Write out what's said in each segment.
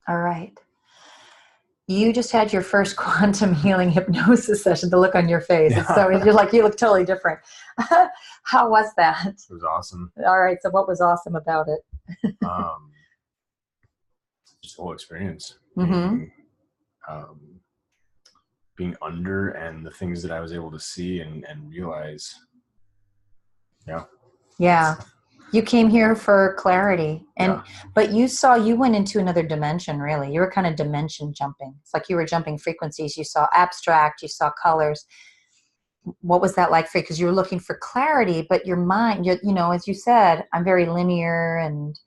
All right. You just had your first quantum healing hypnosis session. The look on your face. Yeah. It's so, you look totally different. How was that? It was awesome. All right. So what was awesome about it? Just the whole experience. Mm-hmm. Being under, and the things that I was able to see and realize. Yeah. Yeah. You came here for clarity, but you went into another dimension, really. You were kind of dimension jumping. It's like you were jumping frequencies. You saw abstract, you saw colors. What was that like for you? Because you were looking for clarity, but your mind, as you said, I'm very linear and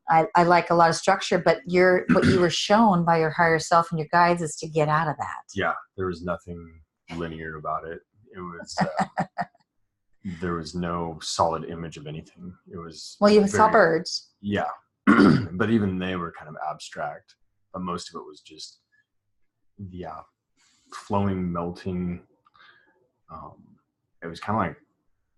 I like a lot of structure, but what you were shown by your higher self and your guides is to get out of that. Yeah. There was nothing linear about it. It was, there was no solid image of anything. It was you saw birds. Yeah. But even they were kind of abstract. But most of it was just flowing, melting. It was kind of like,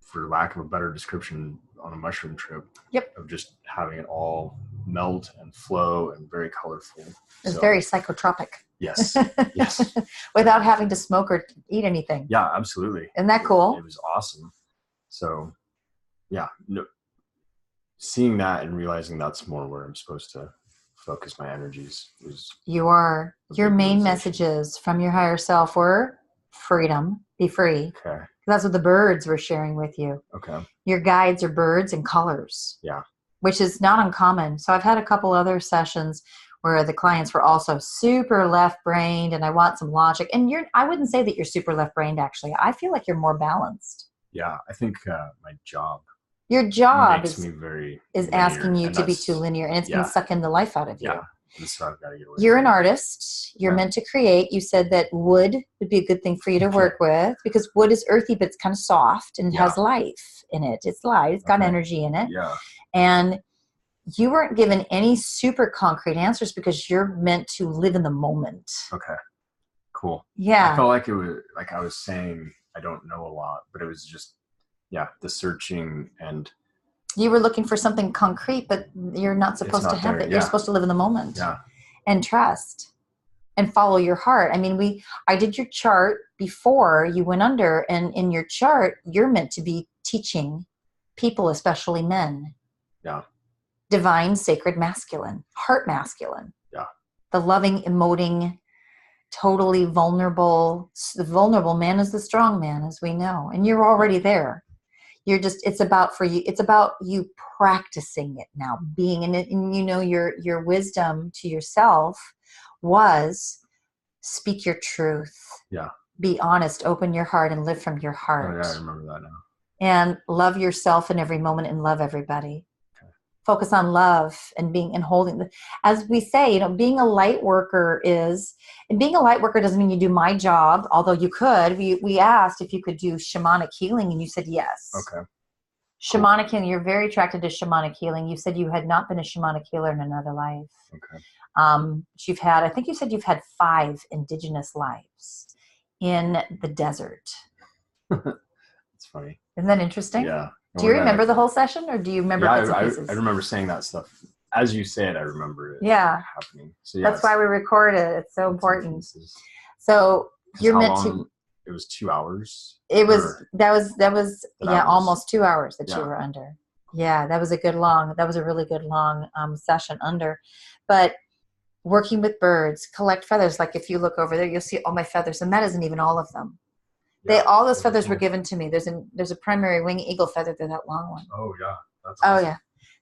for lack of a better description, on a mushroom trip. Yep. Of just having it all melt and flow and very colorful. It's very psychotropic. Yes. Yes. Without having to smoke or eat anything. Yeah, absolutely. Isn't that cool? It was awesome. So, seeing that and realizing that's more where I'm supposed to focus my energies is. Your main messages from your higher self were freedom, be free. Okay. That's what the birds were sharing with you. Okay. Your guides are birds and colors. Yeah. Which is not uncommon. So I've had a couple other sessions where the clients were also super left-brained, and I want some logic. And I wouldn't say that you're super left-brained, actually. I feel like you're more balanced. Yeah, I think my job. Your job makes me very is asking you to be too linear, and it's been sucking the life out of you. Yeah, so I've got to get away. You're an artist. You're meant to create. You said that wood would be a good thing for you to work with, because wood is earthy, but it's kind of soft and has life in it. It's light. It's got energy in it. Yeah. And you weren't given any super concrete answers because you're meant to live in the moment. Okay. Cool. Yeah. I felt like it was, like I was saying, I don't know a lot, but it was just, the searching, and you were looking for something concrete, but you're not supposed to have it. You're supposed to live in the moment and trust and follow your heart. I mean, I did your chart before you went under, and in your chart, you're meant to be teaching people, especially men. Yeah. Divine, sacred, masculine, heart masculine. Yeah. The loving, emoting, totally vulnerable. The vulnerable man is the strong man, as we know, and you're already there. It's about you practicing it now, being in it. And your wisdom to yourself was speak your truth. Yeah. Be honest, open your heart, and live from your heart. Oh, yeah, I remember that now. And love yourself in every moment, and love everybody. Focus on love and holding. As we say, being a light worker doesn't mean you do my job, although you could. We asked if you could do shamanic healing, and you said yes. Okay. Shamanic healing, you're very attracted to shamanic healing. You said you had not been a shamanic healer in another life. Okay. I think you said you've had 5 indigenous lives in the desert. That's funny. Isn't that interesting? Yeah. Do you remember the whole session, or do you remember bits and pieces? I remember saying that stuff. As you said, I remember it happening. So that's why we record it. It's so important. So you're meant to. It was 2 hours. That was almost 2 hours that you were under. Yeah, that was a really good long session under. But working with birds, collect feathers. Like if you look over there, you'll see all my feathers, and that isn't even all of them. All those feathers were given to me. There's a primary wing eagle feather. They're that long one. Oh yeah. That's awesome.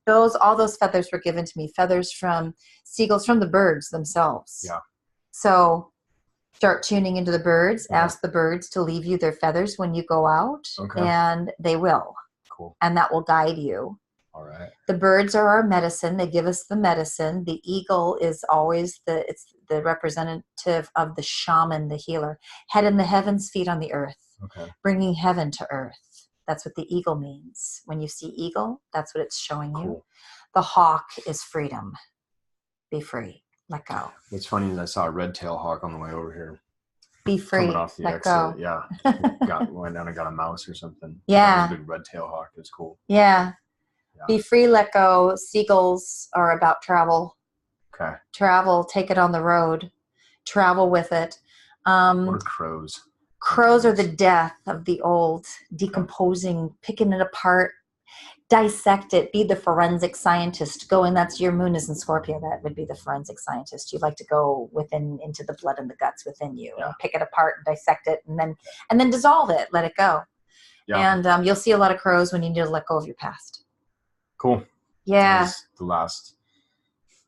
Yeah. All those feathers were given to me. Feathers from seagulls, from the birds themselves. Yeah. So start tuning into the birds. Ask the birds to leave you their feathers when you go out, and they will. Cool. And that will guide you. All right. The birds are our medicine. They give us the medicine. The eagle is always the representative of the shaman, the healer. Head in the heavens, feet on the earth. Okay. Bringing heaven to earth. That's what the eagle means. When you see eagle, that's what it's showing you. The hawk is freedom. Be free. Let go. What's funny is I saw a red-tailed hawk on the way over here. Be free. Coming off the let exit. Go. Yeah. Went down and got a mouse or something. Yeah. That was a big red-tailed hawk. It was cool. Yeah. Be free, let go. Seagulls are about travel. Okay. Travel, take it on the road, travel with it. What are crows? Crows are the death of the old, decomposing, picking it apart, dissect it, be the forensic scientist. Go in, that's your moon is in Scorpio. That would be the forensic scientist. You'd like to go within, into the blood and the guts within you, and pick it apart and dissect it, and then dissolve it, let it go. Yeah. And you'll see a lot of crows when you need to let go of your past. Cool. Yeah. The last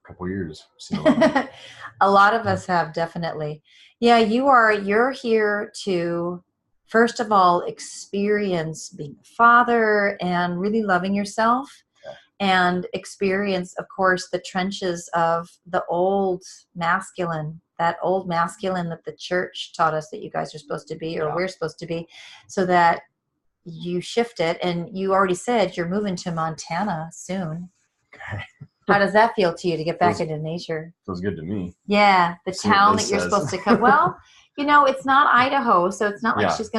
couple years. A lot of us have, definitely. Yeah, you're here to, first of all, experience being a father and really loving yourself, and experience, of course, the trenches of the old masculine, that old masculine that the church taught us that you guys are supposed to be, or we're supposed to be, so that you shift it. And you already said you're moving to Montana soon. Okay. How does that feel to you to get back into nature? Feels good to me. Yeah, the town that you're supposed to come. Well, it's not Idaho, so it's not like it's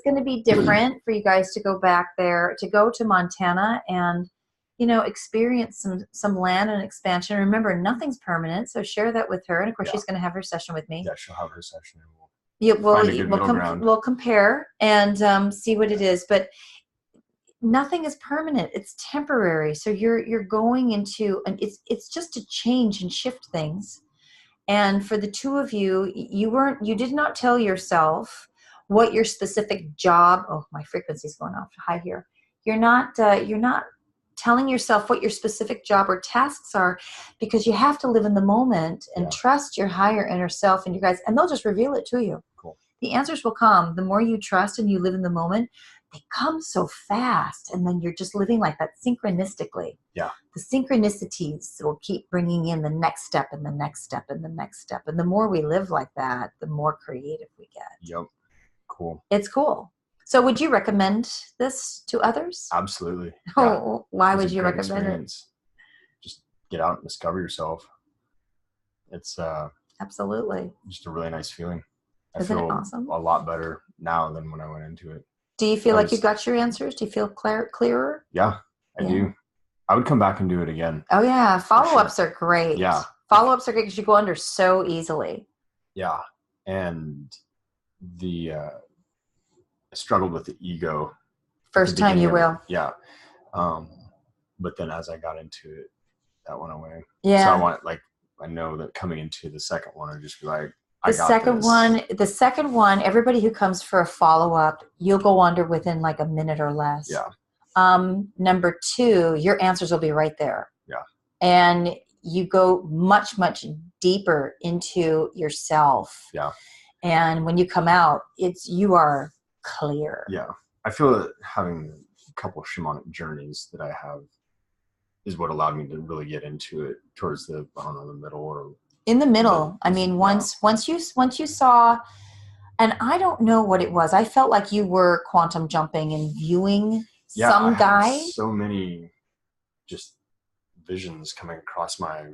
going to be different for you guys to go back there, to go to Montana and, experience some land and expansion. Remember, nothing's permanent, so share that with her. And of course, she's going to have her session with me. Yeah, she'll have her session. We'll compare and see what it is. But nothing is permanent. It's temporary. So you're going into, and it's just to change and shift things. And for the two of you, you did not tell yourself what your specific job. Oh, my frequency's going off high here. You're not telling yourself what your specific job or tasks are, because you have to live in the moment and trust your higher inner self and you guys, and they'll just reveal it to you. Cool. The answers will come. The more you trust and you live in the moment, they come so fast, and then you're just living like that synchronistically. Yeah. The synchronicities will keep bringing in the next step and the next step and the next step. And the more we live like that, the more creative we get. Yep. Cool. It's cool. So would you recommend this to others? Absolutely. Oh, why would you recommend it? Just get out and discover yourself. It's absolutely just a really nice feeling. Isn't it awesome? A lot better now than when I went into it. Do you feel like you got your answers? Do you feel clearer? Yeah, I do. I would come back and do it again. Oh, yeah. Follow-ups are great. Yeah. Follow-ups are great because you go under so easily. Yeah. And I struggled with the ego. First time you will. Yeah. But then as I got into it, that went away. Yeah. So I know that coming into the second one, I'd just be like, the second one, everybody who comes for a follow-up, you'll go under within like a minute or less. Yeah. Number 2, your answers will be right there. Yeah. And you go much, much deeper into yourself. Yeah. And when you come out, you are clear. Yeah. I feel that having a couple of shamanic journeys that I have is what allowed me to really get into it towards the middle or in the middle. I mean, once you saw, and I don't know what it was. I felt like you were quantum jumping and viewing some guy. So many just visions coming across my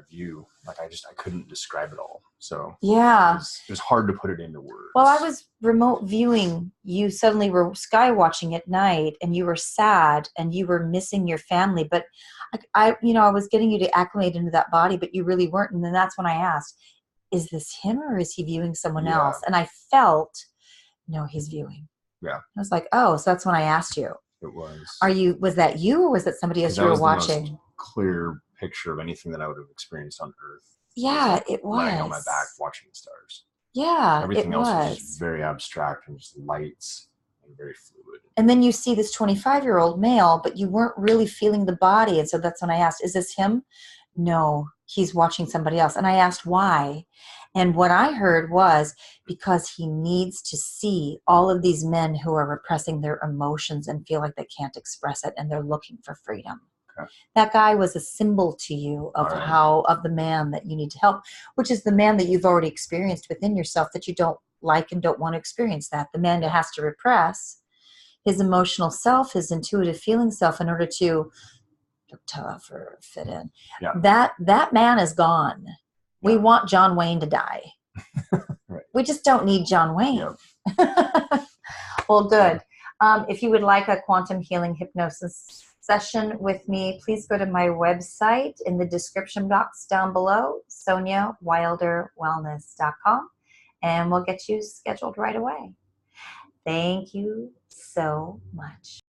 view. Like I couldn't describe it all. So yeah, it was hard to put it into words. Well, I was remote viewing. You suddenly were sky watching at night, and you were sad, and you were missing your family. But I was getting you to acclimate into that body, but you really weren't. And then that's when I asked, "Is this him, or is he viewing someone else?" And I felt, no, he's viewing. Yeah. I was like, oh, so that's when I asked you. It was. Was that you, or was that somebody else you were watching? The most clear picture of anything that I would have experienced on Earth. Yeah, it was. Lying on my back watching the stars. Yeah, everything else was just very abstract and just lights and very fluid. And then you see this 25-year-old male, but you weren't really feeling the body. And so that's when I asked, is this him? No, he's watching somebody else. And I asked why. And what I heard was because he needs to see all of these men who are repressing their emotions and feel like they can't express it, and they're looking for freedom. Okay. That guy was a symbol to you of of the man that you need to help, which is the man that you've already experienced within yourself that you don't like and don't want to experience that. The man that has to repress his emotional self, his intuitive feeling self in order to look tough or fit in. Yeah. That man is gone. Yeah. We want John Wayne to die. Right. We just don't need John Wayne. Yep. Well, good. If you would like a quantum healing hypnosis session with me, please go to my website in the description box down below, soniawilderwellness.com, and we'll get you scheduled right away. Thank you so much.